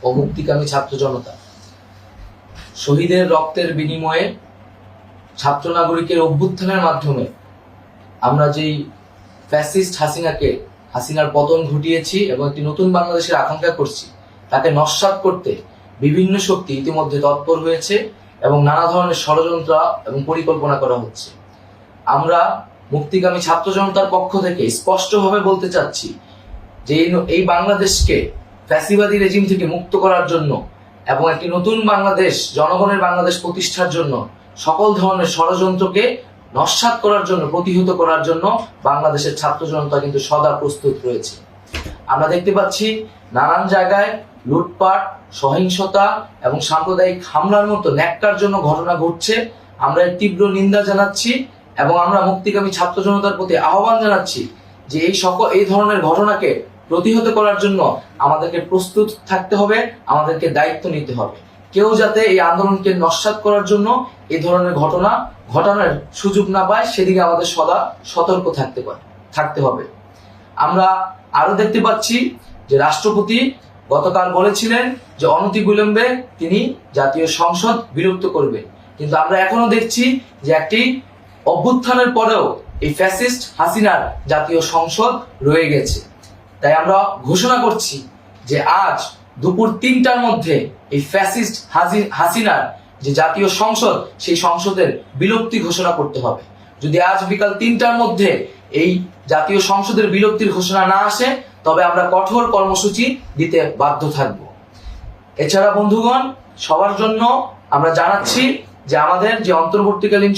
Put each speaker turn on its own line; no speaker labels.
ও মুক্তিকামী ছাত্র জনতা, শহীদের রক্তের বিনিময়ে ছাত্র নাগরিকের অভ্যুত্থানের মাধ্যমে আমরা যেই ফ্যাসিস্ট হাসিনার পতন ঘটিয়েছি এবং একটি নতুন বাংলাদেশের আকাঙ্ক্ষা করছি, তাকে নস্যাৎ করতে বিভিন্ন শক্তি ইতিমধ্যে তৎপর হয়েছে এবং নানা ধরনের ষড়যন্ত্র এবং পরিকল্পনা করা হচ্ছে। আমরা মুক্তিকামী ছাত্র জনতার পক্ষ থেকে স্পষ্টভাবে বলতে চাচ্ছি যে এই বাংলাদেশকে ফ্যাসিবাদী রেজিম থেকে মুক্ত করার জন্য এবং একটি নতুন বাংলাদেশ, জনগণের বাংলাদেশ প্রতিষ্ঠার জন্য সকল ধরনের ষড়যন্ত্রকে নস্যাৎ করার জন্য, প্রতিহত করার জন্য বাংলাদেশের ছাত্র জনতা কিন্তু সদা প্রস্তুত রয়েছে। আমরা দেখতে পাচ্ছি নানান জায়গায় লুটপাট, সহিংসতা এবং সাম্প্রদায়িক হামলার মতো ন্যাক্কারজনক ঘটনা ঘটছে। আমরা এর তীব্র নিন্দা জানাচ্ছি এবং আমরা মুক্তিকামী ছাত্র জনতার প্রতি আহ্বান জানাচ্ছি যে এই ধরনের ঘটনাকে প্রতিহত করার জন্য আমাদেরকে প্রস্তুত থাকতে হবে, আমাদেরকে দায়িত্ব নিতে হবে। কেউ যাতে এই আন্দোলনকে নস্যাৎ করার জন্য এই ধরনের ঘটনা ঘটানোর সুযোগ না পায়, সেদিকে আমাদের সদা সতর্ক থাকতে হবে। আমরা আরো দেখতে পাচ্ছি যে রাষ্ট্রপতি গতকাল বলেছিলেন যে অনতিবিলম্বে তিনি জাতীয় সংসদ বিলুপ্ত করবেন, কিন্তু আমরা এখনো দেখছি যে একটি অভ্যুত্থানের পরেও এই ফ্যাসিস্ট হাসিনার জাতীয় সংসদ রয়ে গেছে। তাই আমরা ঘোষণা করছি যে আজ দুপুর 3টার মধ্যে এই ফ্যাসিস্ট হাসিনার যে জাতীয় সংসদ, সেই সংসদের বিলুপ্তি ঘোষণা করতে হবে। যদি আজ বিকাল 3টার মধ্যে এই জাতীয় সংসদের বিলুপ্তির ঘোষণা না আসে, তবে আমরা কঠোর কর্মসূচি দিতে বাধ্য থাকব। এছাড়া বন্ধুগণ, সবার জন্য আমরা জানাচ্ছি যে আমাদের যে অন্তর্বর্তীকালীন